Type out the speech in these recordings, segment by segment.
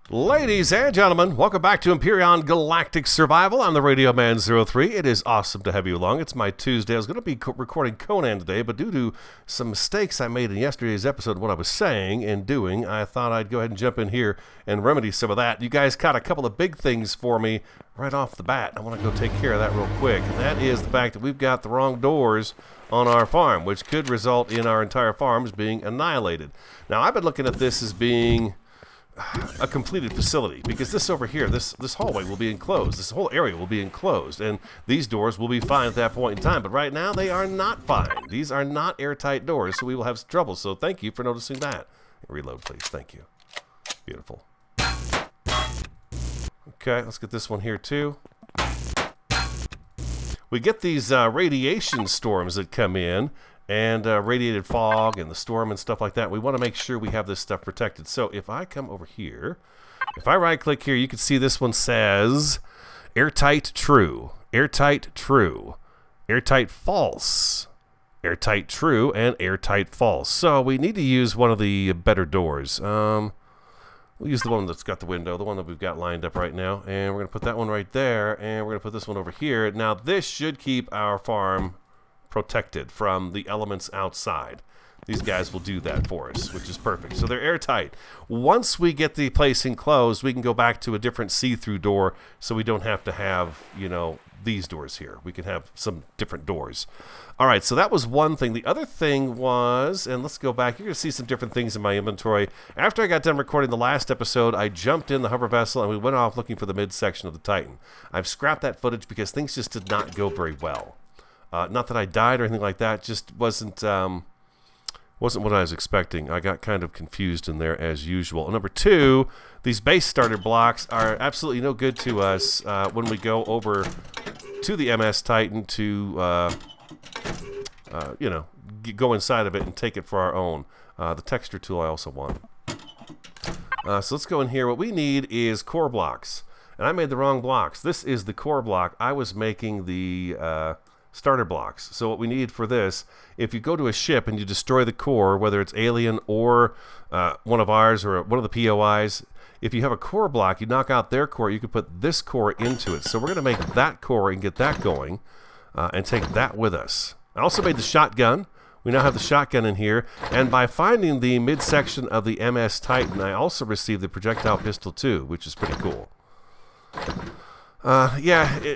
Ladies and gentlemen, welcome back to Empyrion Galactic Survival. I'm the Radio Man 03. It is awesome to have you along. It's my Tuesday. I was going to be recording Conan today, but due to some mistakes I made in yesterday's episode, what I was saying and doing, I thought I'd go ahead and jump in here and remedy some of that. You guys caught a couple of big things for me right off the bat. I want to go take care of that real quick, and that is the fact that we've got the wrong doors on our farm, which could result in our entire farms being annihilated. Now, I've been looking at this as being a completed facility, because this over here, this hallway will be enclosed, this whole area will be enclosed, and these doors will be fine at that point in time. But right now they are not fine. These are not airtight doors, so we will have trouble. So thank you for noticing that. Reload, please. Thank you. Beautiful. Okay, let's get this one here too. We get these radiation storms that come in, and radiated fog and the storm and stuff like that. We want to make sure we have this stuff protected. So if I come over here, if I right click here, you can see this one says airtight true, airtight true, airtight false, airtight true, and airtight false. So we need to use one of the better doors. We'll use the one that's got the window, the one that we've got lined up right now, and we're going to put that one right there, and we're going to put this one over here. Now this should keep our farm protected from the elements outside. These guys will do that for us, which is perfect. So they're airtight. Once we get the place enclosed, we can go back to a different see-through door, so we don't have to have, you know, these doors here. We can have some different doors. All right, so that was one thing. The other thing was, and let's go back. You're going to see some different things in my inventory. After I got done recording the last episode, I jumped in the hover vessel and we went off looking for the midsection of the Titan. I've scrapped that footage because things just did not go very well. Not that I died or anything like that, just wasn't what I was expecting. I got kind of confused in there as usual. Number two, these base starter blocks are absolutely no good to us when we go over to the MS Titan to, you know, go inside of it and take it for our own. The texture tool I also want. So let's go in here. What we need is core blocks. And I made the wrong blocks. This is the core block. I was making the starter blocks. So what we need for this, if you go to a ship and you destroy the core, whether it's alien or one of ours or one of the POIs, if you have a core block, you knock out their core, you can put this core into it. So we're going to make that core and get that going and take that with us. I also made the shotgun. We now have the shotgun in here, and by finding the midsection of the MS Titan, I also received the projectile pistol too, which is pretty cool. Yeah,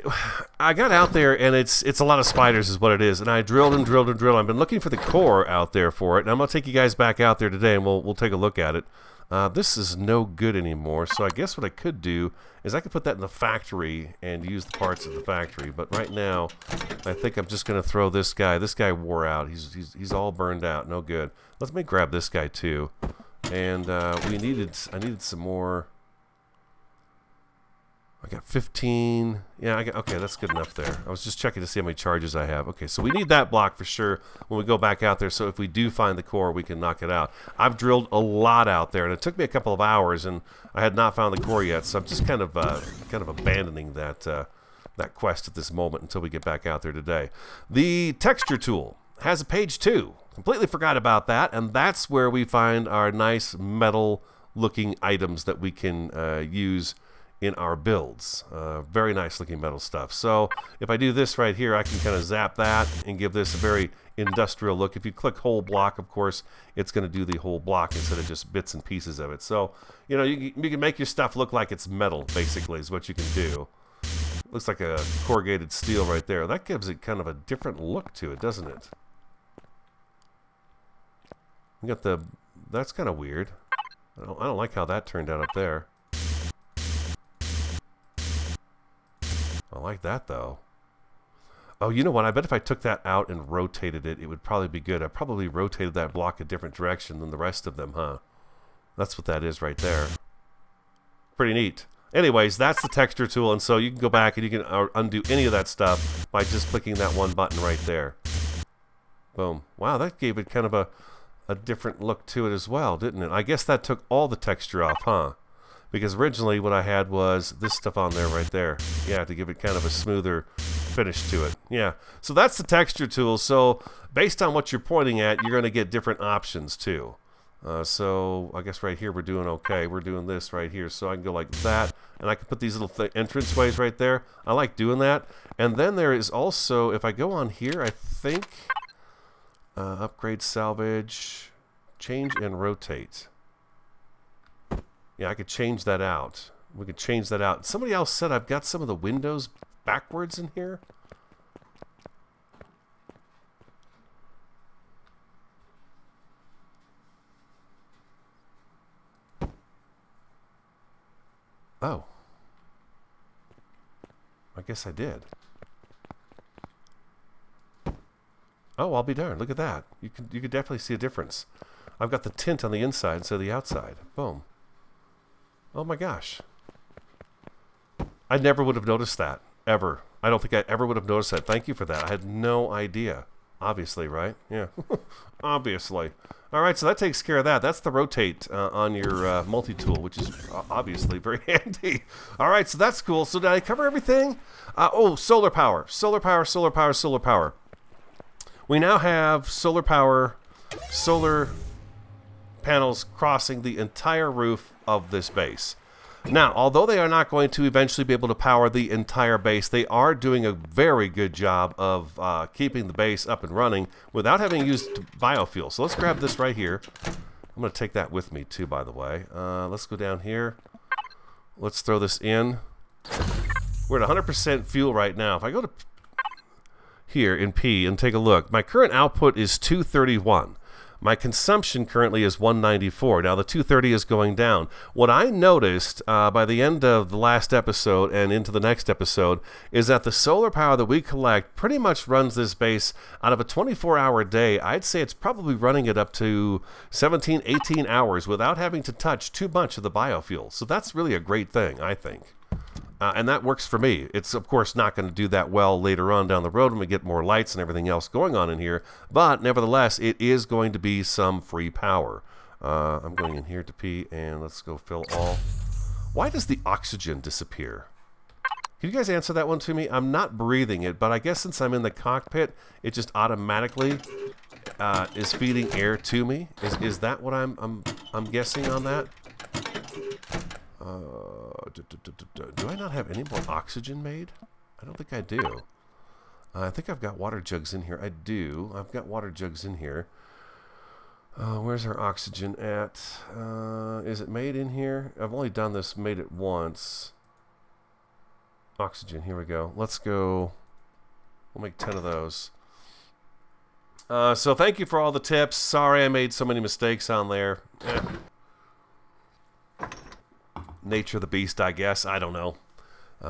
I got out there, and it's a lot of spiders is what it is, and I drilled and drilled and drilled. I've been looking for the core out there for it, and I'm going to take you guys back out there today, and we'll take a look at it. This is no good anymore, so I guess what I could do is I could put that in the factory and use the parts of the factory, but right now I think I'm just going to throw this guy. This guy wore out. He's all burned out. No good. Let me grab this guy too, and I needed some more. I got 15. Yeah, okay, that's good enough there. I was just checking to see how many charges I have. Okay, so we need that block for sure when we go back out there, so if we do find the core, we can knock it out. I've drilled a lot out there, and it took me a couple of hours, and I had not found the core yet, so I'm just kind of abandoning that quest at this moment until we get back out there today. The texture tool has a page 2. Completely forgot about that, and that's where we find our nice metal-looking items that we can use in our builds. Very nice looking metal stuff. So if I do this right here, I can kind of zap that and give this a very industrial look. If you click whole block, of course, it's going to do the whole block instead of just bits and pieces of it. So, you know, you can make your stuff look like it's metal, basically, is what you can do. Looks like a corrugated steel right there. That gives it kind of a different look to it, doesn't it? You got the... That's kind of weird. I don't like how that turned out up there. I like that, though. Oh, you know what? I bet if I took that out and rotated it, it would probably be good. I probably rotated that block a different direction than the rest of them, huh? That's what that is right there. Pretty neat. Anyways, that's the texture tool, and so you can go back and you can undo any of that stuff by just clicking that one button right there. Boom. Wow, that gave it kind of a different look to it as well, didn't it? I guess that took all the texture off, huh? Because originally what I had was this stuff on there right there. Yeah, to give it kind of a smoother finish to it. Yeah, so that's the texture tool. So based on what you're pointing at, you're going to get different options too. So I guess right here we're doing okay. We're doing this right here. So I can go like that, and I can put these little entrance ways right there. I like doing that. And then there is also, if I go on here, I think, upgrade, salvage, change, and rotate. Yeah, I could change that out. We could change that out. Somebody else said I've got some of the windows backwards in here. Oh. I guess I did. Oh, I'll be darned. Look at that. You could definitely see a difference. I've got the tint on the inside instead of the outside. Boom. Oh my gosh. I never would have noticed that. Ever. I don't think I ever would have noticed that. Thank you for that. I had no idea. Obviously, right? Yeah. Obviously. All right, so that takes care of that. That's the rotate on your multi-tool, which is obviously very handy. All right, so that's cool. So did I cover everything? Oh, solar power. Solar power, solar power, solar power. We now have solar power, solar panels crossing the entire roof of this base. Now, although they are not going to eventually be able to power the entire base, they are doing a very good job of keeping the base up and running without having used biofuel. So let's grab this right here. I'm going to take that with me too, by the way. Let's go down here. Let's throw this in. We're at 100% fuel right now. If I go to here in P and take a look, my current output is 231. My consumption currently is 194. Now the 230 is going down. What I noticed by the end of the last episode and into the next episode is that the solar power that we collect pretty much runs this base out of a 24-hour day. I'd say it's probably running it up to 17, 18 hours without having to touch too much of the biofuel. So that's really a great thing, I think. And that works for me. It's, of course, not going to do that well later on down the road when we get more lights and everything else going on in here. But, nevertheless, it is going to be some free power. I'm going in here to P, and let's go fill all. Why does the oxygen disappear? Can you guys answer that one to me? I'm not breathing it, but I guess since I'm in the cockpit, it just automatically is feeding air to me. Is that what I'm guessing on that? Do I not have any more oxygen made? I don't think I do. I think I've got water jugs in here. I do. I've got water jugs in here. Where's our oxygen at? Is it made in here? I've only done this, made it once. Oxygen, here we go. Let's go. We'll make 10 of those. So thank you for all the tips. Sorry I made so many mistakes on there. Nature of the beast, I guess. I don't know.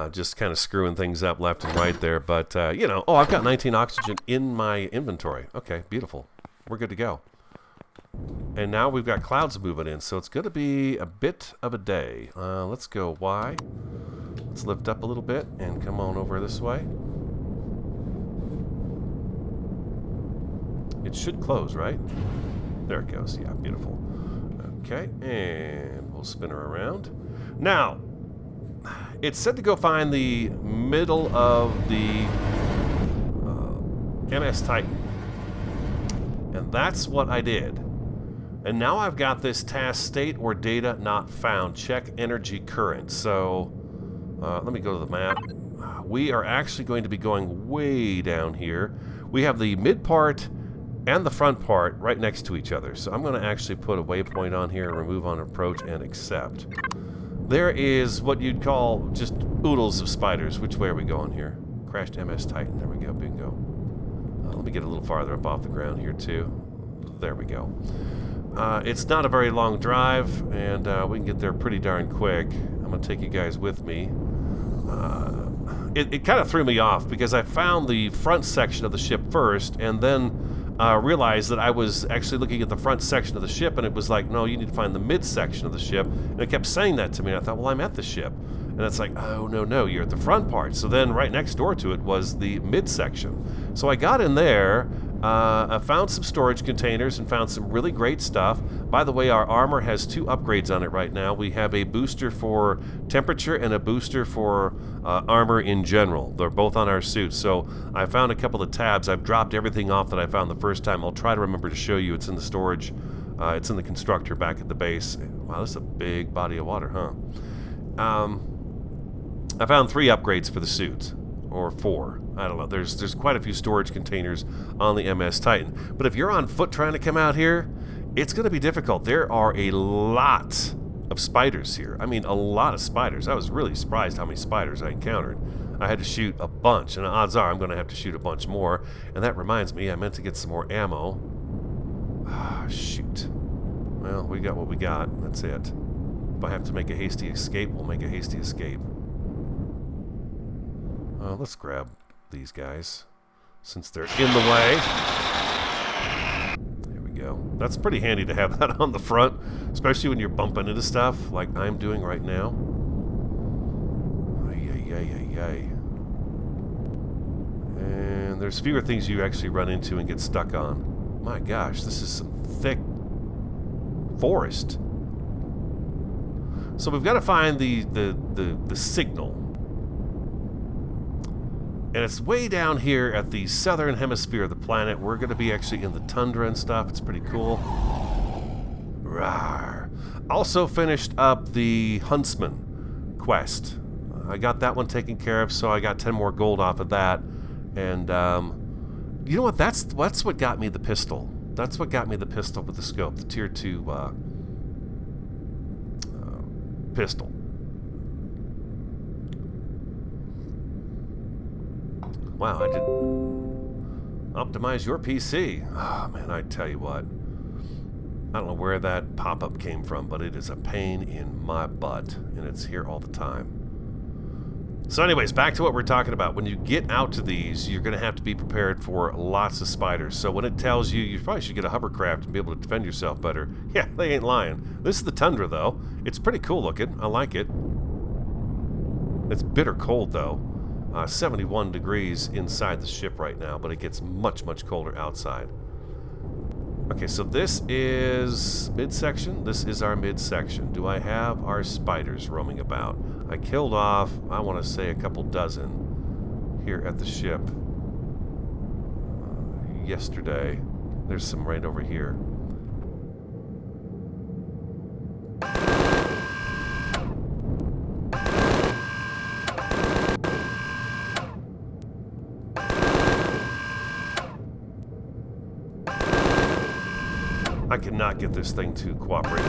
Just kind of screwing things up left and right there. But, you know. Oh, I've got 19 oxygen in my inventory. Okay, beautiful. We're good to go. And now we've got clouds moving in. So it's going to be a bit of a day. Let's go Y. Let's lift up a little bit and come on over this way. It should close, right? There it goes. Yeah, beautiful. Okay, and we'll spin her around. Now, it's said to go find the middle of the MS Titan. And that's what I did. And now I've got this task: state or data not found. Check energy current. So, let me go to the map. We are actually going to be going way down here. We have the mid part and the front part right next to each other. So I'm going to actually put a waypoint on here, remove on approach, and accept. There is what you'd call just oodles of spiders. Which way are we going here? Crashed MS Titan. There we go. Bingo. Let me get a little farther up off the ground here, too. There we go. It's not a very long drive, and we can get there pretty darn quick. I'm going to take you guys with me. It kind of threw me off because I found the front section of the ship first, and then realized that I was actually looking at the front section of the ship, and it was like, no, you need to find the mid section of the ship. And it kept saying that to me, and I thought, well, I'm at the ship. And it's like, oh, no, you're at the front part. So then right next door to it was the mid section. So I got in there, I found some storage containers and found some really great stuff. By the way, our armor has 2 upgrades on it right now. We have a booster for temperature and a booster for armor in general. They're both on our suits. So I found a couple of tabs. I've dropped everything off that I found the first time. I'll try to remember to show you. It's in the storage It's in the constructor back at the base. Wow, this is a big body of water, huh? I found 3 upgrades for the suit. Or 4. I don't know. There's quite a few storage containers on the MS Titan. But if you're on foot trying to come out here, it's going to be difficult. There are a lot of spiders here. I mean, a lot of spiders. I was really surprised how many spiders I encountered. I had to shoot a bunch, and odds are I'm going to have to shoot a bunch more. And that reminds me, I meant to get some more ammo. Ah, shoot. Well, we got what we got. That's it. If I have to make a hasty escape, we'll make a hasty escape. Let's grab these guys, since they're in the way. There we go. That's pretty handy to have that on the front, especially when you're bumping into stuff like I'm doing right now. And there's fewer things you actually run into and get stuck on. My gosh, this is some thick forest. So we've got to find the signal. And it's way down here at the southern hemisphere of the planet. We're going to be actually in the tundra and stuff. It's pretty cool. Rawr. Also finished up the Huntsman quest. I got that one taken care of, so I got 10 more gold off of that. And you know what? That's what got me the pistol. That's what got me the pistol with the scope, the tier 2 pistol. Wow, I didn't optimize your PC. Oh, man, I tell you what. I don't know where that pop-up came from, but it is a pain in my butt, and it's here all the time. So anyways, back to what we're talking about. When you get out to these, you're going to have to be prepared for lots of spiders. So when it tells you, you probably should get a hovercraft and be able to defend yourself better. Yeah, they ain't lying. This is the tundra, though. It's pretty cool looking. I like it. It's bitter cold, though. 71 degrees inside the ship right now, but it gets much, much colder outside. Okay, so this is midsection. This is our midsection. Do I have our spiders roaming about? I killed off, I want to say, a couple dozen here at the ship yesterday. There's some right over here. I cannot get this thing to cooperate.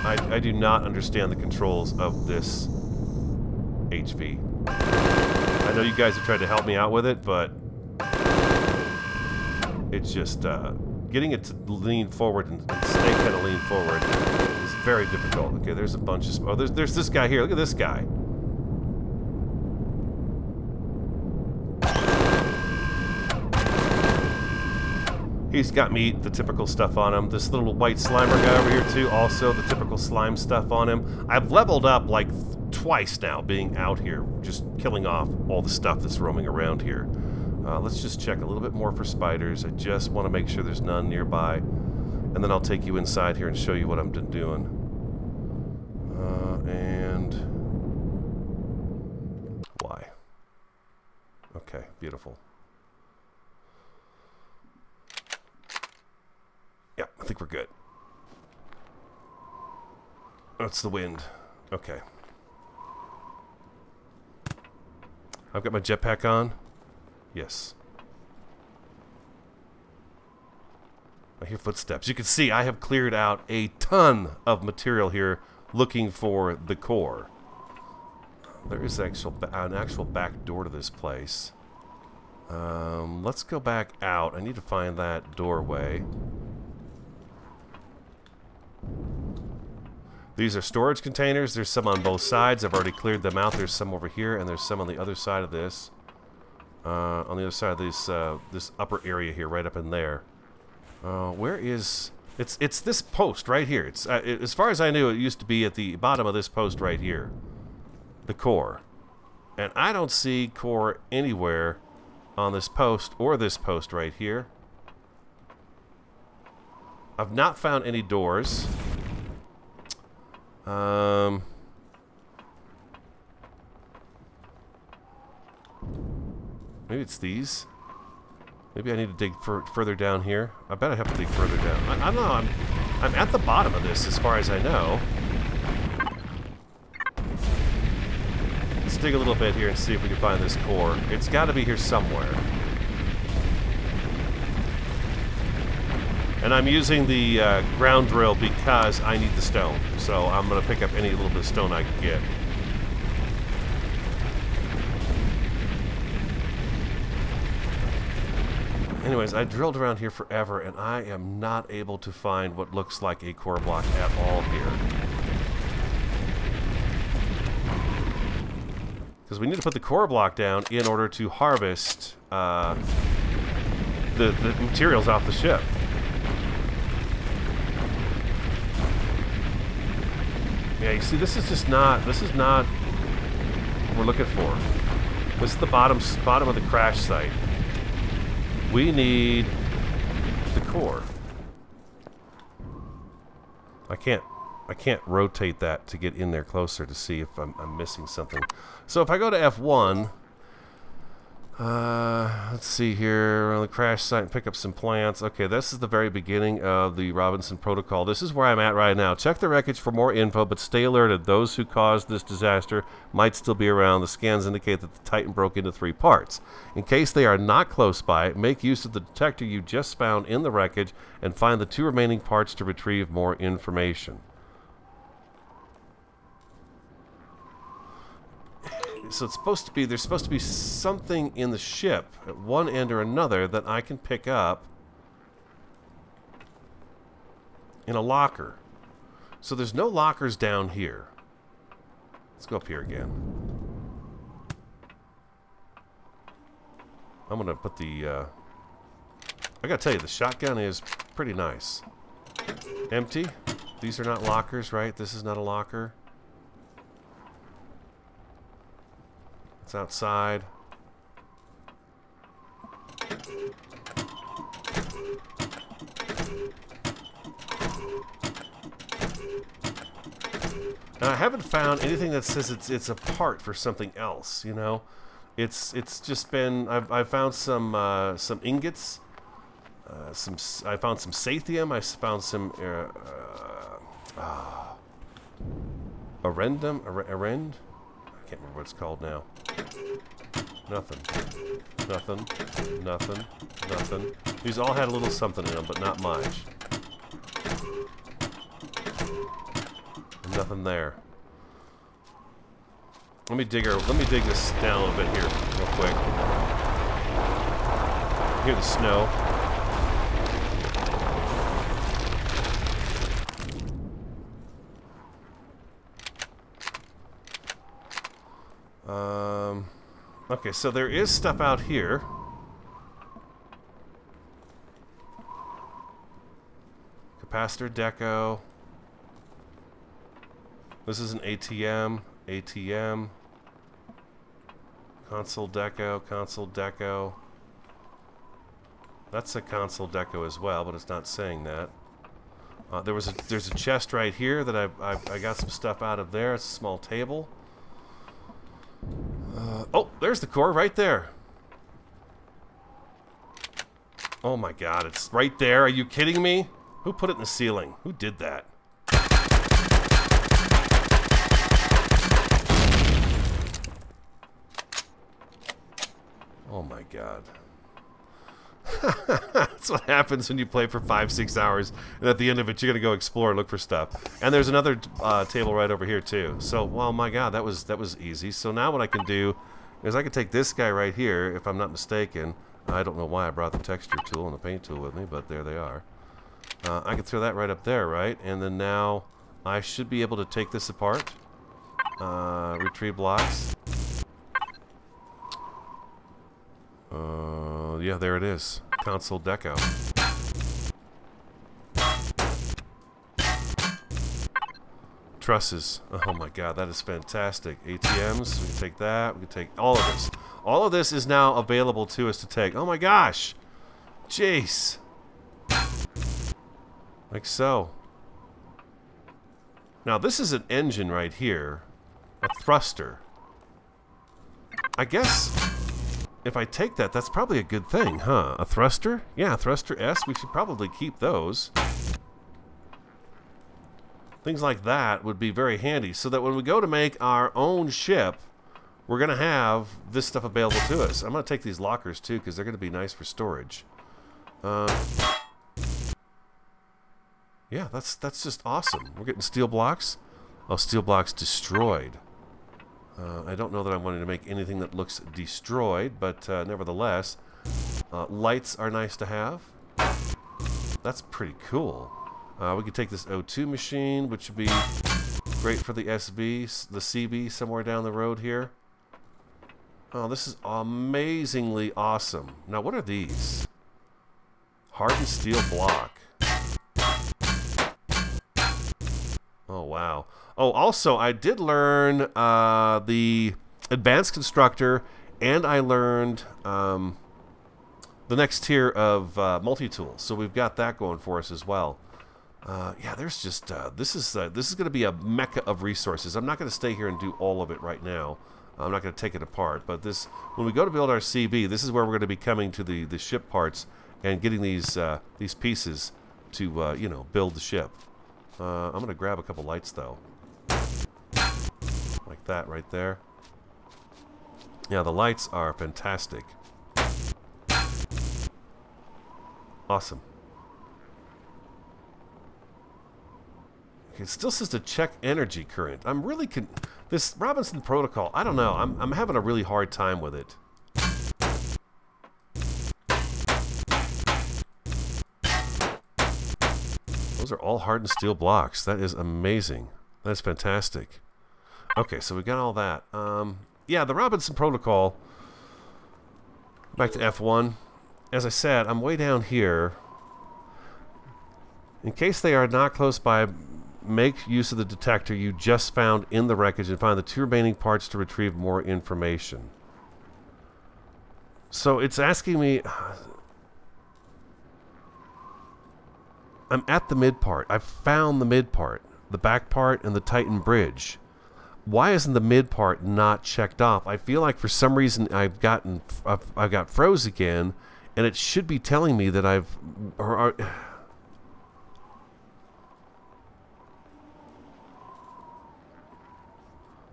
I do not understand the controls of this HV. I know you guys have tried to help me out with it, but it's just getting it to lean forward and stay kind of lean forward is very difficult. Okay, there's a bunch of... Oh, there's this guy here. Look at this guy. He's got the typical stuff on him. This little white slimer guy over here too, also the typical slime stuff on him. I've leveled up like twice now being out here, just killing off all the stuff that's roaming around here. Let's just check a little bit more for spiders. I just want to make sure there's none nearby. And then I'll take you inside here and show you what I'm doing. And... why? Okay, beautiful. Yeah, I think we're good. That's the wind. Okay. I've got my jetpack on. Yes. I hear footsteps. You can see I have cleared out a ton of material here looking for the core. There is an actual back door to this place. Let's go back out. I need to find that doorway. These are storage containers. There's some on both sides. I've already cleared them out. There's some over here, and there's some on the other side of this. On the other side of this this upper area here, right up in there. Where is... It's this post right here. It's as far as I knew, it used to be at the bottom of this post right here. The core. And I don't see core anywhere on this post or this post right here. I've not found any doors. Maybe it's these. Maybe I need to dig further down here. I bet I have to dig further down. I don't know. I'm at the bottom of this as far as I know. Let's dig a little bit here and see if we can find this core. It's got to be here somewhere. And I'm using the ground drill because I need the stone. So I'm going to pick up any little bit of stone I can get. Anyways, I drilled around here forever, and I am not able to find what looks like a core block at all here. Because we need to put the core block down in order to harvest the materials off the ship. Yeah, you see, this is just not, this is not what we're looking for. This is the bottom of the crash site. We need the core. I can't rotate that to get in there closer to see if I'm missing something. So if I go to F1, let's see here, on the crash site and pick up some plants. Okay, this is the very beginning of the Robinson Protocol. This is where I'm at right now. Check the wreckage for more info, but stay alerted. Those who caused this disaster might still be around. The scans indicate that the Titan broke into 3 parts. In case they are not close by, make use of the detector you just found in the wreckage and find the 2 remaining parts to retrieve more information. So it's supposed to be, there's supposed to be something in the ship at one end or another that I can pick up in a locker. So there's no lockers down here. Let's go up here again. I'm gonna put the I gotta tell you, the shotgun is pretty nice. Empty. These are not lockers, right? This is not a locker. It's outside. And I haven't found anything that says it's a part for something else, you know? It's just been, I've found some ingots, I found some sathium, I found some arend? I can't remember what it's called now. Nothing. Nothing. Nothing. Nothing. These all had a little something in them, but not much. Nothing there. Let me dig this down a little bit here, real quick. Hear the snow. Okay, so there is stuff out here. Capacitor deco. This is an ATM. ATM. Console deco. Console deco. That's a console deco as well, but it's not saying that. There's a chest right here that I got some stuff out of there. It's a small table. Oh, there's the core right there. Oh my god, it's right there. Are you kidding me? Who put it in the ceiling? Who did that? Oh my god. That's what happens when you play for 5-6 hours, and at the end of it you're gonna go explore and look for stuff. And there's another table right over here too. So, well, my god, that was easy. So now what I can do is I can take this guy right here, if I'm not mistaken. I don't know why I brought the texture tool and the paint tool with me, but there they are. I can throw that right up there, right? And then now I should be able to take this apart. Retrieve blocks. Yeah, there it is. Console deco. Trusses. Oh my god, that is fantastic. ATMs, we can take that. We can take all of this. All of this is now available to us to take. Oh my gosh! Jeez! Like so. Now this is an engine right here. A thruster. I guess if I take that, that's probably a good thing, huh? A thruster? Yeah, thruster S. We should probably keep those. Things like that would be very handy, so that when we go to make our own ship, we're going to have this stuff available to us. I'm going to take these lockers too, because they're going to be nice for storage. Yeah, that's just awesome. We're getting steel blocks. Oh, steel blocks destroyed. I don't know that I wanted to make anything that looks destroyed, but nevertheless, lights are nice to have. That's pretty cool. We could take this O2 machine, which would be great for the SV, the CV somewhere down the road here. Oh, this is amazingly awesome. Now, what are these? Hardened steel block. Oh, wow. Oh, also, I did learn the Advanced Constructor, and I learned the next tier of multi-tool. So we've got that going for us as well. Yeah, there's just this is going to be a mecca of resources. I'm not going to stay here and do all of it right now. I'm not going to take it apart. But this, when we go to build our CV, this is where we're going to be coming to the ship parts and getting these pieces to you know, build the ship. I'm going to grab a couple lights though, like that right there. Yeah, the lights are fantastic. Awesome. Okay, it still says to check energy current. I'm really this Robinson protocol, I don't know. I'm having a really hard time with it. Those are all hardened steel blocks. That is amazing. That's fantastic. Okay, so we got all that. Yeah, the Robinson protocol. Back to F1. As I said, I'm way down here. In case they are not close by, make use of the detector you just found in the wreckage and find the 2 remaining parts to retrieve more information. So it's asking me... I'm at the mid part. I've found the mid part, the back part, and the Titan Bridge. Why isn't the mid part not checked off? I feel like for some reason I've got froze again, and it should be telling me that I've...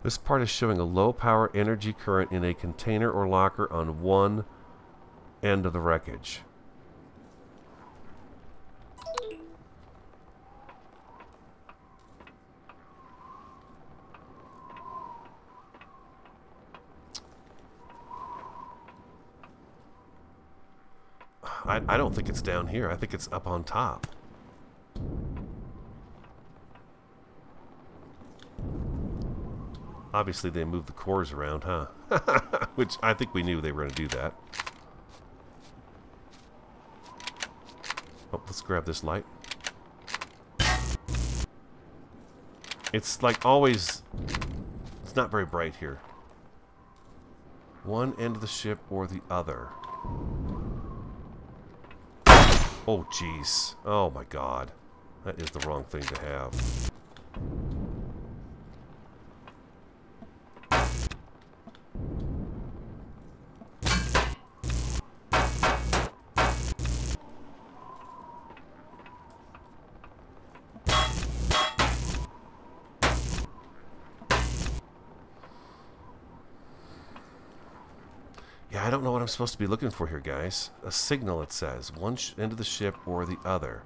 This part is showing a low power energy current in a container or locker on one end of the wreckage. I don't think it's down here. I think it's up on top. Obviously, they moved the cores around, huh? Which I think we knew they were going to do that. Oh, let's grab this light. It's like always... It's not very bright here. One end of the ship or the other. Oh, jeez. Oh, my God. That is the wrong thing to have. Yeah, I don't know what I'm supposed to be looking for here, guys. A signal, it says. One end of the ship or the other.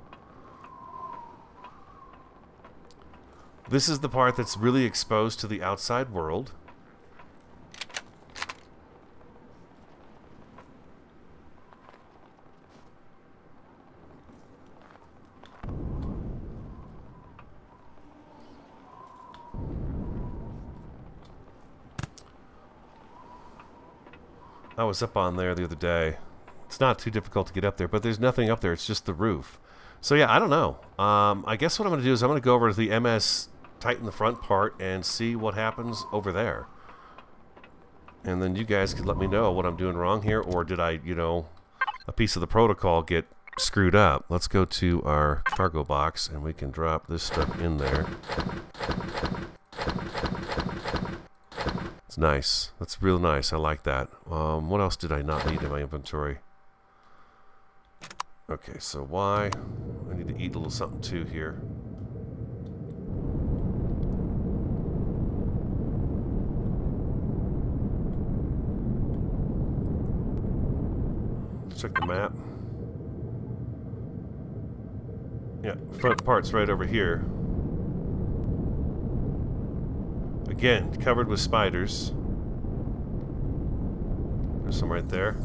This is the part that's really exposed to the outside world. I was up on there the other day. It's not too difficult to get up there, but there's nothing up there. It's just the roof. So yeah, I don't know. I guess what I'm going to do is I'm going to go over to the MS Titan the front part and see what happens over there. And then you guys can let me know what I'm doing wrong here, or did I, you know, a piece of the protocol get screwed up. Let's go to our cargo box and we can drop this stuff in there. It's nice. That's real nice. I like that. What else did I not need in my inventory? Okay, so why? I need to eat a little something too here. Let's check the map. Yeah, front part's right over here. Again, covered with spiders. There's some right there.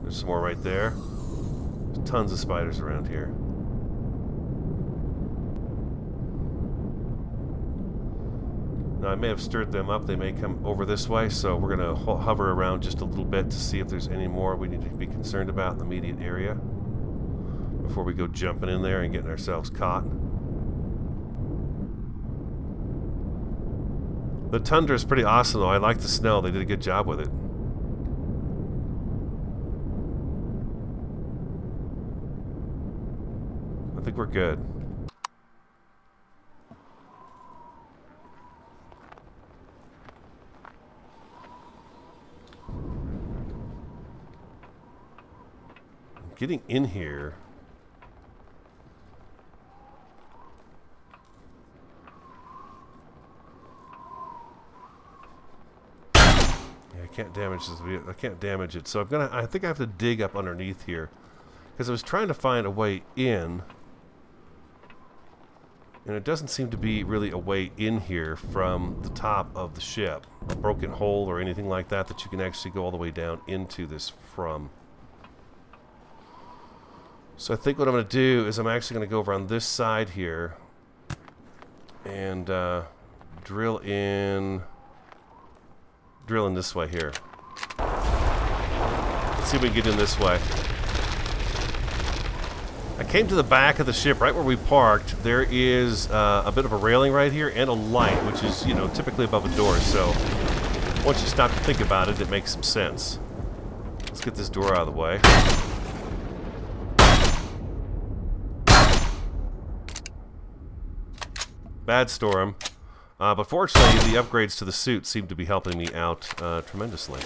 There's some more right there. There's tons of spiders around here. Now, I may have stirred them up. They may come over this way, so we're going to hover around just a little bit to see if there's any more we need to be concerned about in the immediate area before we go jumping in there and getting ourselves caught. The tundra is pretty awesome, though. I like the snow. They did a good job with it. I think we're good. Getting in here. I can't damage this. I can't damage it, so I think I have to dig up underneath here, because I was trying to find a way in, and it doesn't seem to be really a way in here from the top of the ship, a broken hole or anything like that that you can actually go all the way down into this from. So I think what I'm going to do is I'm actually going to go over on this side here and drill in this way here. Let's see if we can get in this way. I came to the back of the ship right where we parked. There is a bit of a railing right here and a light, which is, you know, typically above a door. So once you stop to think about it, it makes some sense. Let's get this door out of the way. Bad storm. But fortunately, the upgrades to the suit seem to be helping me out tremendously.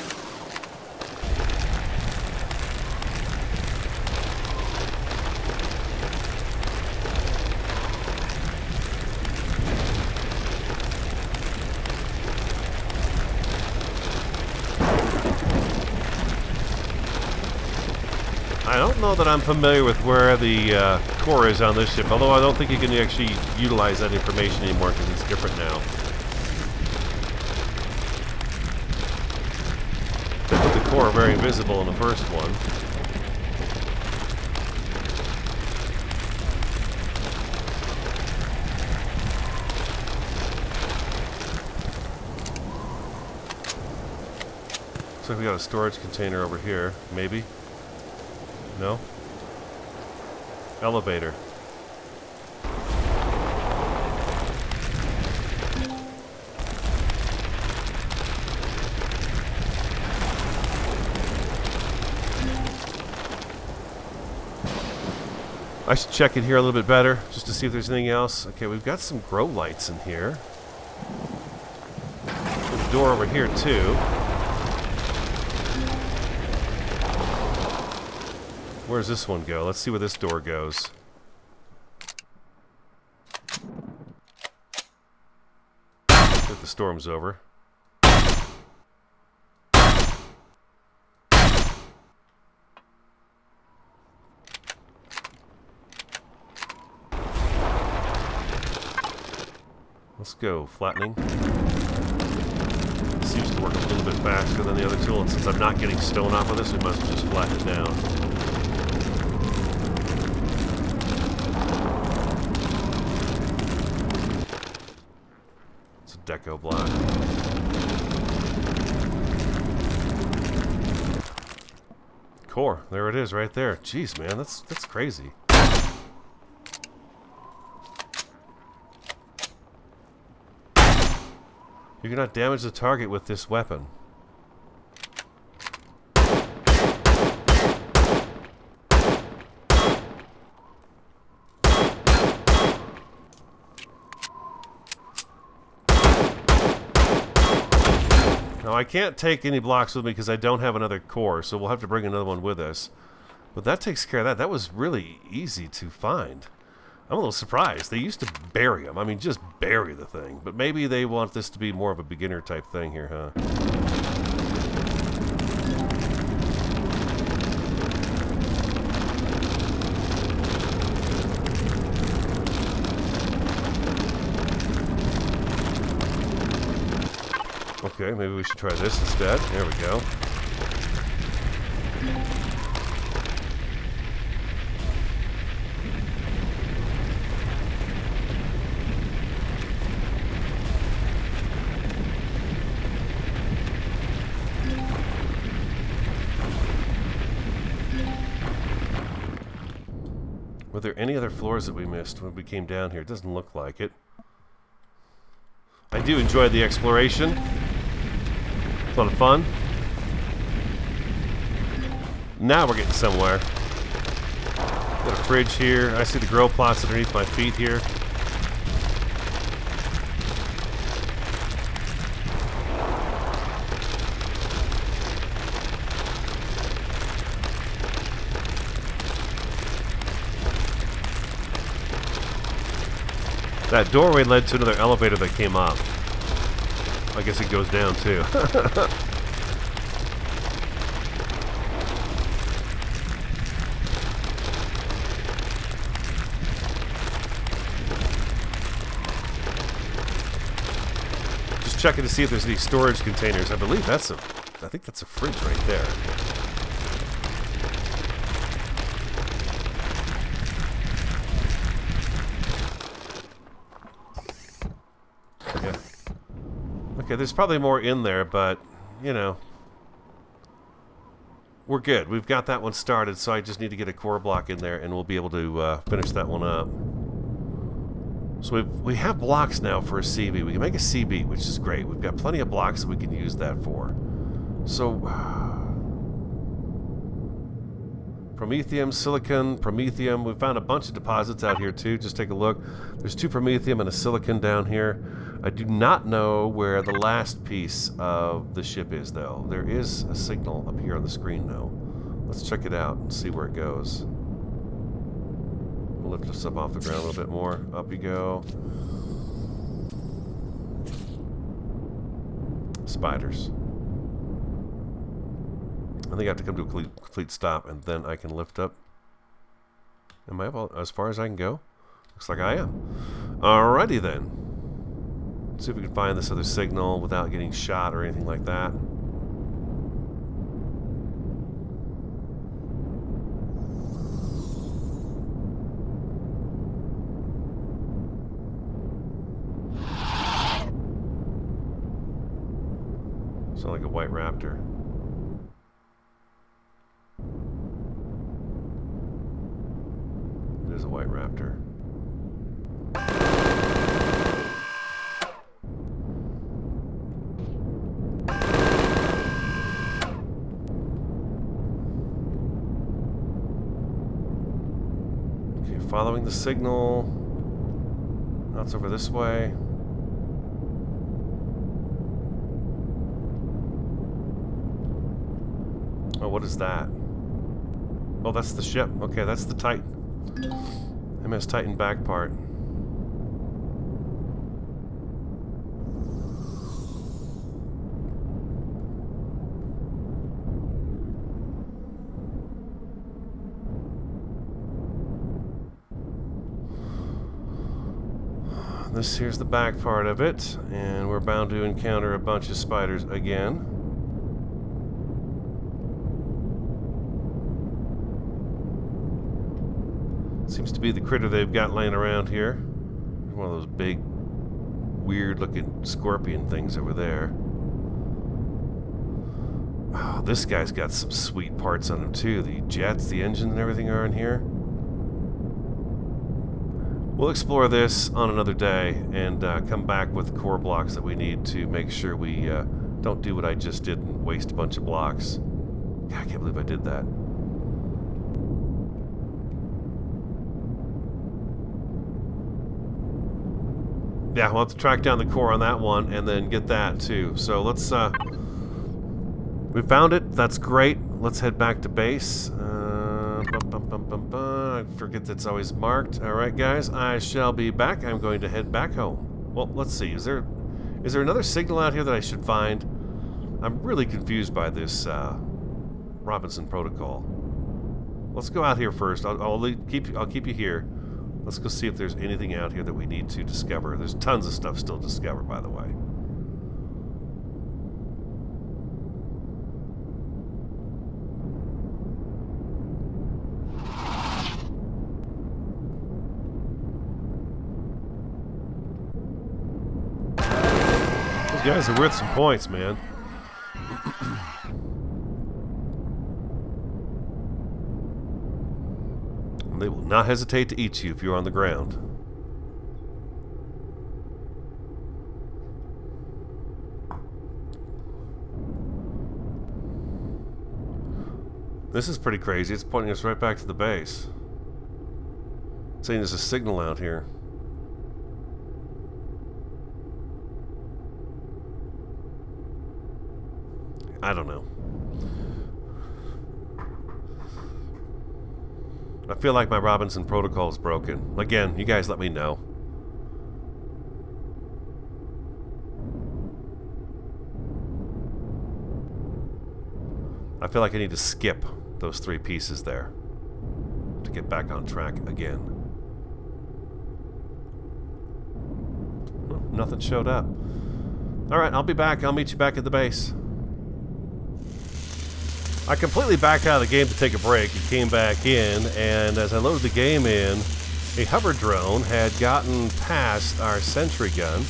I don't know that I'm familiar with where the core is on this ship, although I don't think you can actually utilize that information anymore because it's different now. They put the core very visible in the first one. Looks like we got a storage container over here, maybe. No? Elevator. I should check in here a little bit better, just to see if there's anything else. Okay, we've got some grow lights in here. There's a door over here, too. Where's this one go? Let's see where this door goes. If the storm's over. Let's go. Flattening. Seems to work a little bit faster than the other tool, and since I'm not getting stone off of this, we must just flatten it down. Deco block. Core, there it is, right there. Jeez, man, that's crazy. You cannot damage the target with this weapon. Now, I can't take any blocks with me because I don't have another core, so we'll have to bring another one with us. But that takes care of that. That was really easy to find. I'm a little surprised. They used to bury them. I mean, just bury the thing. But maybe they want this to be more of a beginner type thing here, huh? Okay, maybe we should try this instead. There we go. Were there any other floors that we missed when we came down here? It doesn't look like it. I do enjoy the exploration. It's a lot of fun. Now we're getting somewhere. Got a fridge here. I see the grow plots underneath my feet here. That doorway led to another elevator that came up. I guess it goes down too. Just checking to see if there's any storage containers. I think that's a fridge right there. Okay, there's probably more in there, but, you know, we're good. We've got that one started, so I just need to get a core block in there, and we'll be able to finish that one up. So we have blocks now for a CV. We can make a CB, which is great. We've got plenty of blocks that we can use that for. So, promethium, silicon, promethium. We found a bunch of deposits out here, too. Just take a look. There's 2 promethium and a silicon down here. I do not know where the last piece of the ship is, though. There is a signal up here on the screen, though. Let's check it out and see where it goes. We'll lift this up off the ground a little bit more. Up you go. Spiders. I think I have to come to a complete stop, and then I can lift up. Am I up as far as I can go? Looks like I am. Alrighty then. See if we can find this other signal without getting shot or anything like that. Sound like a white raptor. It is a white raptor. Following the signal. Now it's over this way. Oh, what is that? Oh, that's the ship. Okay, that's the Titan. MS Titan back part. This here's the back part of it, and we're bound to encounter a bunch of spiders again. Seems to be the critter they've got laying around here. One of those big, weird-looking scorpion things over there. Oh, this guy's got some sweet parts on him too. The jets, the engine, and everything are in here. We'll explore this on another day and come back with core blocks that we need to make sure we don't do what I just did and waste a bunch of blocks. God, I can't believe I did that. Yeah, we'll have to track down the core on that one and then get that too. So let's, we found it. That's great. Let's head back to base. I forget that's always marked. Alright guys, I shall be back. I'm going to head back home. Well, let's see. Is there another signal out here that I should find? I'm really confused by this Robinson protocol. Let's go out here first. I'll keep you here. Let's go see if there's anything out here that we need to discover. There's tons of stuff still to discover, by the way. These guys are worth some points, man. They will not hesitate to eat you if you're on the ground. This is pretty crazy. It's pointing us right back to the base. It's saying there's a signal out here. I don't know. I feel like my Robinson protocol is broken. Again, you guys let me know. I feel like I need to skip those 3 pieces there to get back on track again. Well, nothing showed up. Alright, I'll be back. I'll meet you back at the base. I completely backed out of the game to take a break and came back in, and as I loaded the game in, a hover drone had gotten past our sentry gun.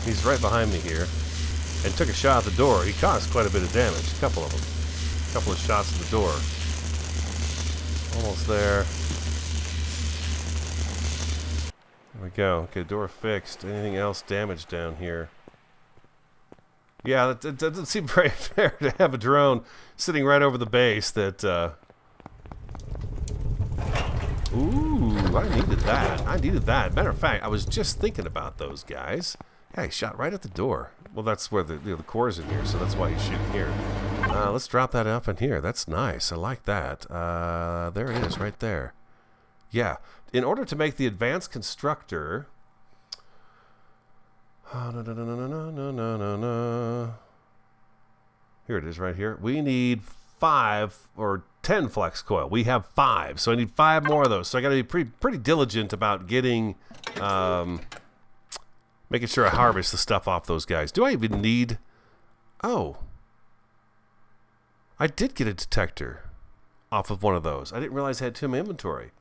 He's right behind me here, and took a shot at the door. He caused quite a bit of damage, a couple of them. A couple of shots at the door. Almost there. There we go. Okay, door fixed. Anything else damaged down here? Yeah, it doesn't seem very fair to have a drone sitting right over the base that, Ooh, I needed that. I needed that. Matter of fact, I was just thinking about those guys. Yeah, he shot right at the door. Well, that's where the core's in here, so that's why he's shooting here. Let's drop that up in here. That's nice. I like that. There it is, right there. Yeah. In order to make the advanced constructor... Oh, no. Here it is right here. We need 5 or 10 flex coil. We have 5, so I need 5 more of those. So I got to be pretty diligent about getting, making sure I harvest the stuff off those guys. Do I even need? Oh, I did get a detector off of one of those. I didn't realize I had 2 in my inventory.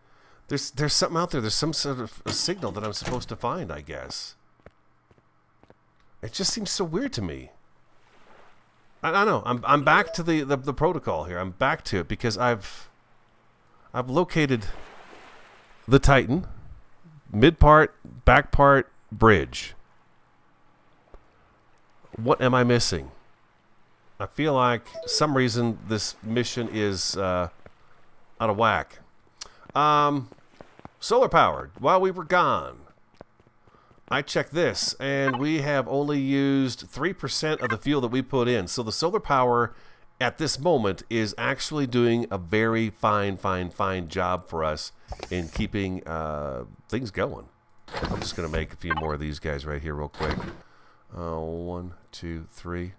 There's something out there. There's some sort of a signal that I'm supposed to find, I guess. It just seems so weird to me. I don't know. I'm back to the protocol here. I'm back to it because I've located the Titan, mid part, back part, bridge. What am I missing? I feel like some reason this mission is out of whack. Solar powered. While we were gone, I checked this, and we have only used 3% of the fuel that we put in. So the solar power at this moment is actually doing a very fine job for us in keeping things going. I'm just going to make a few more of these guys right here real quick. 1, 2, 3.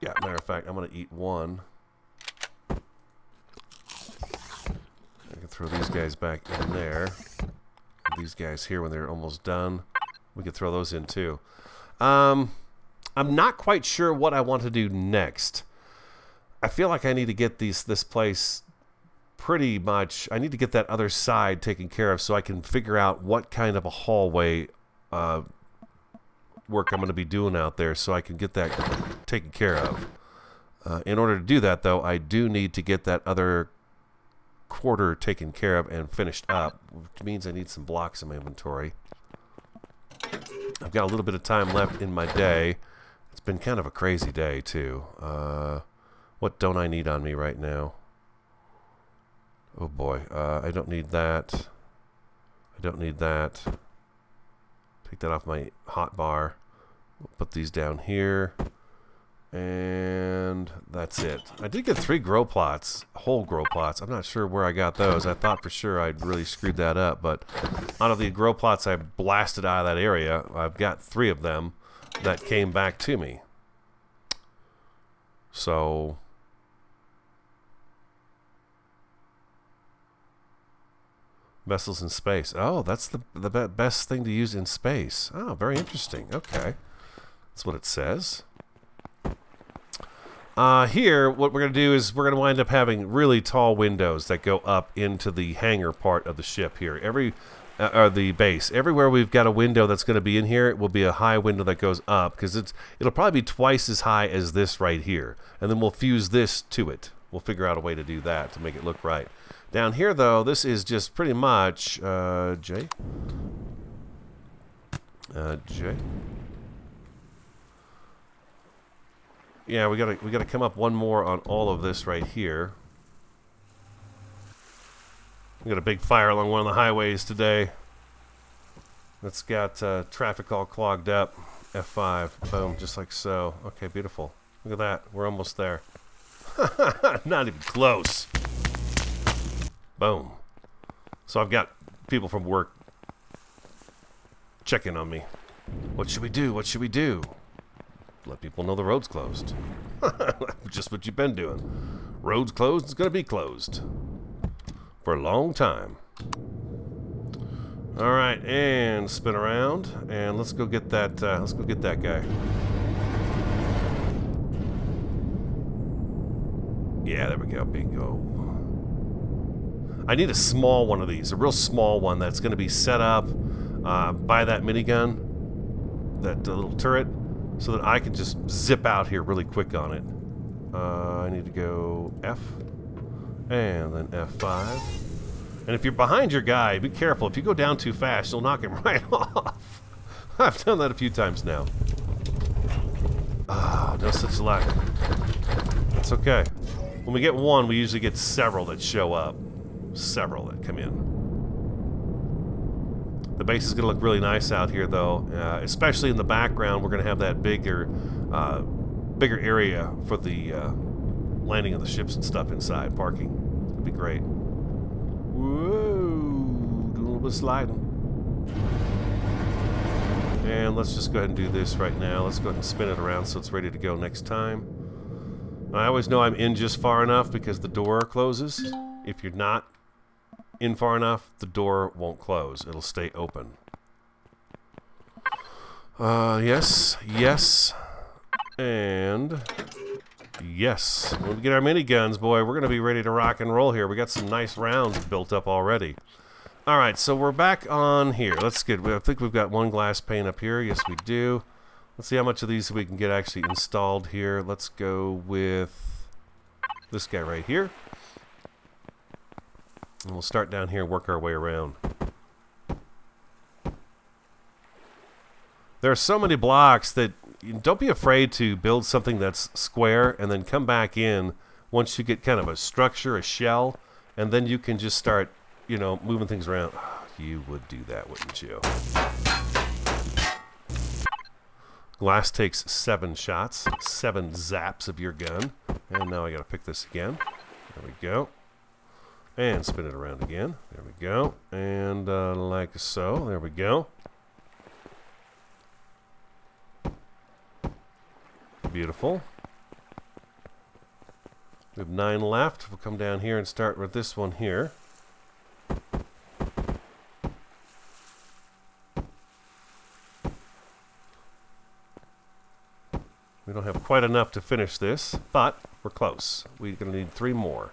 Yeah, matter of fact, I'm going to eat 1. I can throw these guys back in there. These guys here, when they're almost done, we could throw those in too. I'm not quite sure what I want to do next. I feel like I need to get this place pretty much. I need to get that other side taken care of so I can figure out what kind of a hallway work I'm going to be doing out there, so I can get that taken care of. In order to do that, though, I do need to get that other quarter taken care of and finished up, which means I need some blocks in my inventory. I've got a little bit of time left in my day. It's been kind of a crazy day too. What don't I need on me right now? Oh boy, I don't need that. I don't need that. Take that off my hot bar. We'll put these down here. And that's it. I did get 3 grow plots, whole grow plots. I'm not sure where I got those. I thought for sure I'd really screwed that up, but out of the grow plots I blasted out of that area, I've got 3 of them that came back to me. So vessels in space. Oh, that's the best thing to use in space. Oh, very interesting. Okay, that's what it says. Here, what we're going to do is we're going to wind up having really tall windows that go up into the hangar part of the ship here. Every or the base. Everywhere we've got a window that's going to be in here, it will be a high window that goes up, because it'll probably be twice as high as this right here. And then we'll fuse this to it. We'll figure out a way to do that to make it look right. Down here, though, this is just pretty much J. Yeah, we gotta come up one more on all of this right here. We got a big fire along one of the highways today. That's got traffic all clogged up. F5, boom, just like so. Okay, beautiful. Look at that. We're almost there. Not even close. Boom. So I've got people from work checking on me. What should we do? What should we do? Let people know the road's closed. Just what you've been doing. Road's closed. It's going to be closed for a long time. All right, and spin around, and let's go get that. Let's go get that guy. Yeah, there we go. Bingo. I need a small one of these, a real small one that's going to be set up by that minigun, that little turret, so that I can just zip out here really quick on it. I need to go F, and then F5. And if you're behind your guy, be careful. If you go down too fast, you'll knock him right off. I've done that a few times now. Ah, no such luck. It's okay. When we get one, we usually get several that show up. Several that come in. The base is going to look really nice out here, though. Especially in the background, we're going to have that bigger area for the landing of the ships and stuff inside, parking. It's going to be great. Whoa, do a little bit of sliding. And let's just go ahead and do this right now. Let's go ahead and spin it around so it's ready to go next time. I always know I'm in just far enough because the door closes. If you're not in far enough, the door won't close. It'll stay open. Yes, yes, and yes. When we get our miniguns, boy, we're going to be ready to rock and roll here. We got some nice rounds built up already. All right, so we're back on here. Let's get, I think we've got one glass pane up here. Yes, we do. Let's see how much of these we can get actually installed here. Let's go with this guy right here. And we'll start down here and work our way around. There are so many blocks that don't be afraid to build something that's square and then come back in once you get kind of a structure, a shell, and then you can just start, you know, moving things around. Oh, you would do that, wouldn't you? Glass takes 7 shots, 7 zaps of your gun. And now I gotta pick this again. There we go. And spin it around again. There we go. And like so. There we go. Beautiful. We have 9 left. We'll come down here and start with this one here. We don't have quite enough to finish this, but we're close. We're going to need 3 more.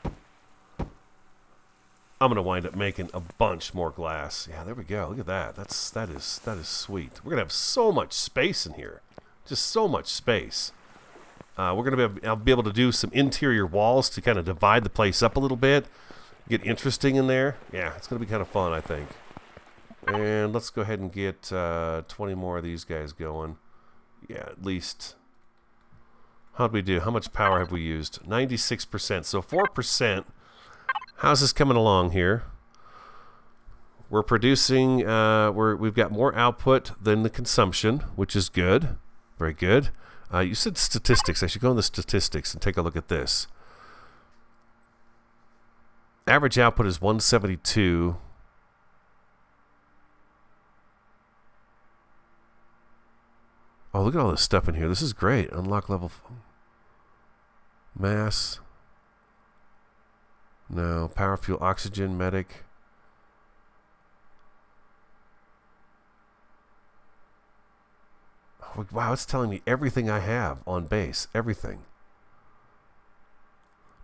I'm going to wind up making a bunch more glass. Yeah, there we go. Look at that. That is sweet. We're going to have so much space in here. Just so much space. We're going to I'll be able to do some interior walls to kind of divide the place up a little bit. Get interesting in there. Yeah, it's going to be kind of fun, I think. And let's go ahead and get 20 more of these guys going. Yeah, at least. How'd we do? How much power have we used? 96%. So 4%. How's this coming along here? We're producing, we've got more output than the consumption, which is good. Very good. You said statistics. I should go in the statistics and take a look at this. Average output is 172. Oh, look at all this stuff in here. This is great. Unlock level. Mass. No. Power, fuel, oxygen, medic. Oh, wow, it's telling me everything I have on base. Everything.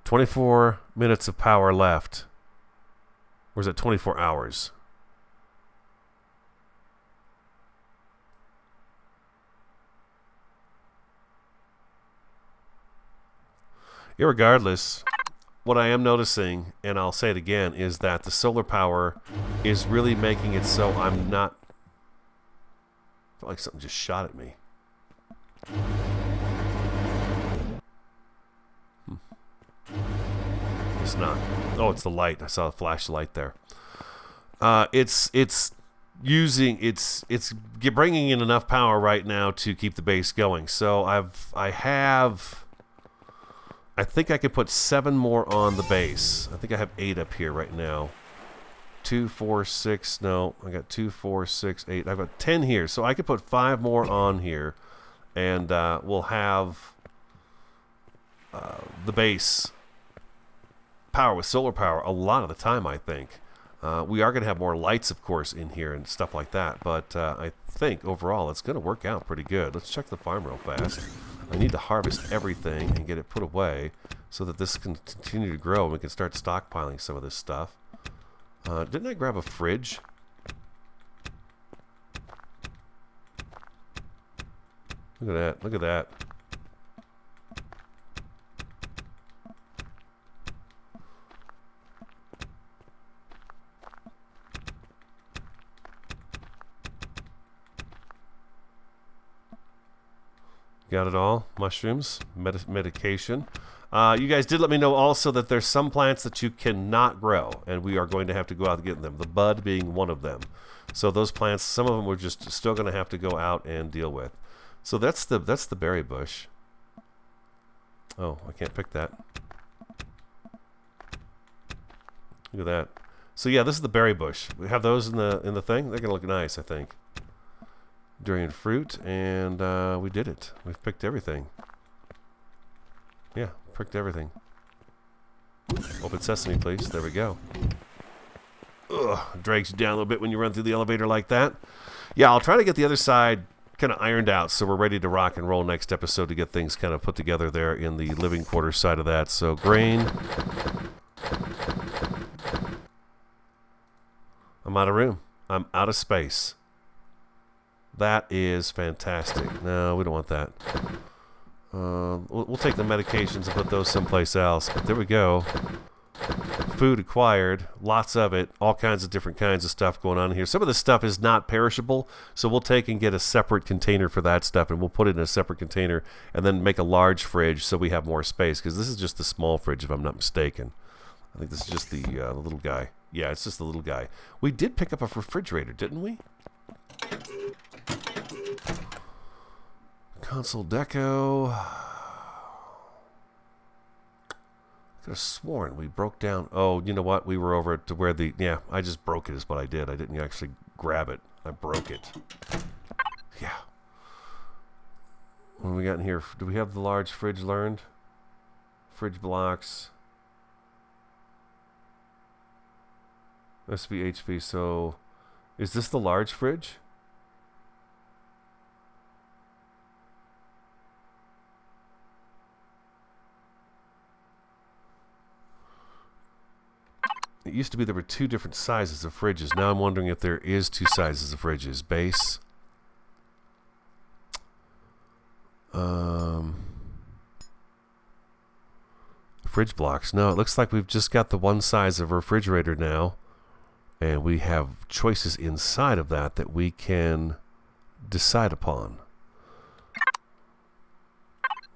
24 minutes of power left. Or is it 24 hours? Irregardless, what I am noticing, and I'll say it again, is that the solar power is really making it so I'm not... I felt like something just shot at me. It's not. Oh, it's the light. I saw a flash of light there. It's bringing in enough power right now to keep the base going. So I think I could put 7 more on the base. I think I have 8 up here right now. 2, 4, 6. No, I got 2, 4, 6, 8. I've got 10 here. So I could put 5 more on here, and we'll have the base power with solar power a lot of the time, I think. We are going to have more lights, of course, in here and stuff like that. But I think overall it's going to work out pretty good. Let's check the farm real fast. I need to harvest everything and get it put away so that this can continue to grow and we can start stockpiling some of this stuff. Didn't I grab a fridge? Look at that. Look at that. Got it all. Mushrooms, medication. You guys did let me know also that there's some plants that you cannot grow, and we are going to have to go out and get them. The bud being one of them. So those plants, some of them we're just still going to have to go out and deal with. So that's the berry bush. Oh, I can't pick that. Look at that. So yeah, this is the berry bush. We have those in the thing. They're going to look nice, I think. Durian fruit, and we did it. We've picked everything. Yeah, picked everything. Open sesame, please. There we go. Ugh, drags you down a little bit when you run through the elevator like that. Yeah, I'll try to get the other side kind of ironed out so we're ready to rock and roll next episode to get things kind of put together there in the living quarters side of that. So, grain. I'm out of room. I'm out of space. That is fantastic. No, we don't want that. We'll take the medications and put those someplace else. But there we go. Food acquired. Lots of it. All kinds of different kinds of stuff going on here. Some of this stuff is not perishable, so we'll take and get a separate container for that stuff, and we'll put it in a separate container and then make a large fridge so we have more space, because this is just the small fridge if I'm not mistaken. I think this is just the little guy. Yeah, it's just the little guy. We did pick up a refrigerator, didn't we? Console deco. I could have sworn we broke down. Oh, you know what? We were over to where the... Yeah, I just broke it is what I did. I didn't actually grab it. I broke it. Yeah. What do we got in here? Do we have the large fridge learned? Fridge blocks. SVHV. So, is this the large fridge? It used to be there were 2 different sizes of fridges. Now I'm wondering if there is 2 sizes of fridges. Base. Fridge blocks. No, it looks like we've just got the one size of refrigerator now. And we have choices inside of that we can decide upon.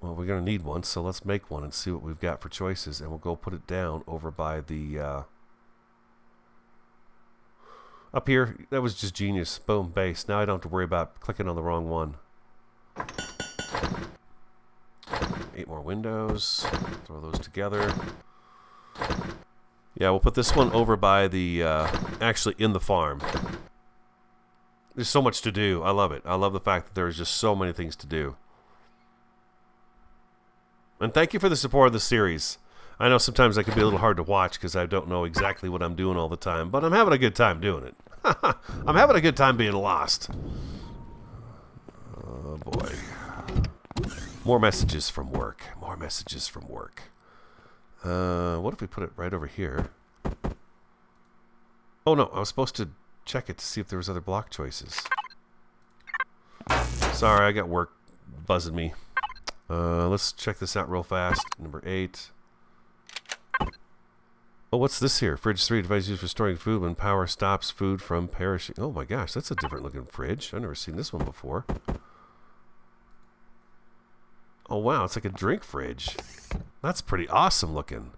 Well, we're going to need one, so let's make one and see what we've got for choices. And we'll go put it down over by the... Up here, that was just genius. Boom, base. Now I don't have to worry about clicking on the wrong one. 8 more windows. Throw those together. Yeah, we'll put this one over by the, actually in the farm. There's so much to do. I love it. I love the fact that there's just so many things to do. And thank you for the support of the series. I know sometimes that can be a little hard to watch because I don't know exactly what I'm doing all the time, but I'm having a good time doing it. I'm having a good time being lost. Oh boy. More messages from work. More messages from work. What if we put it right over here? Oh no, I was supposed to check it to see if there was other block choices. Sorry, I got work buzzing me. Let's check this out real fast. Number 8. Oh, what's this here? Fridge 3, device used for storing food when power stops food from perishing. Oh my gosh, that's a different looking fridge. I've never seen this one before. Oh wow, it's like a drink fridge. That's pretty awesome looking.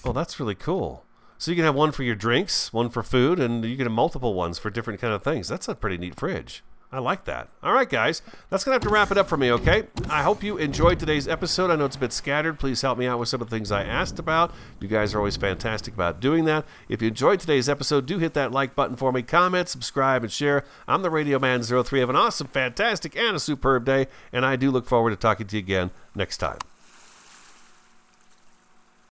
Oh, that's really cool. So you can have one for your drinks, one for food, and you can have multiple ones for different kind of things. That's a pretty neat fridge. I like that. All right, guys. That's going to have to wrap it up for me, okay? I hope you enjoyed today's episode. I know it's a bit scattered. Please help me out with some of the things I asked about. You guys are always fantastic about doing that. If you enjoyed today's episode, do hit that like button for me. Comment, subscribe, and share. I'm the Radio Man 03. Have an awesome, fantastic, and a superb day, and I do look forward to talking to you again next time.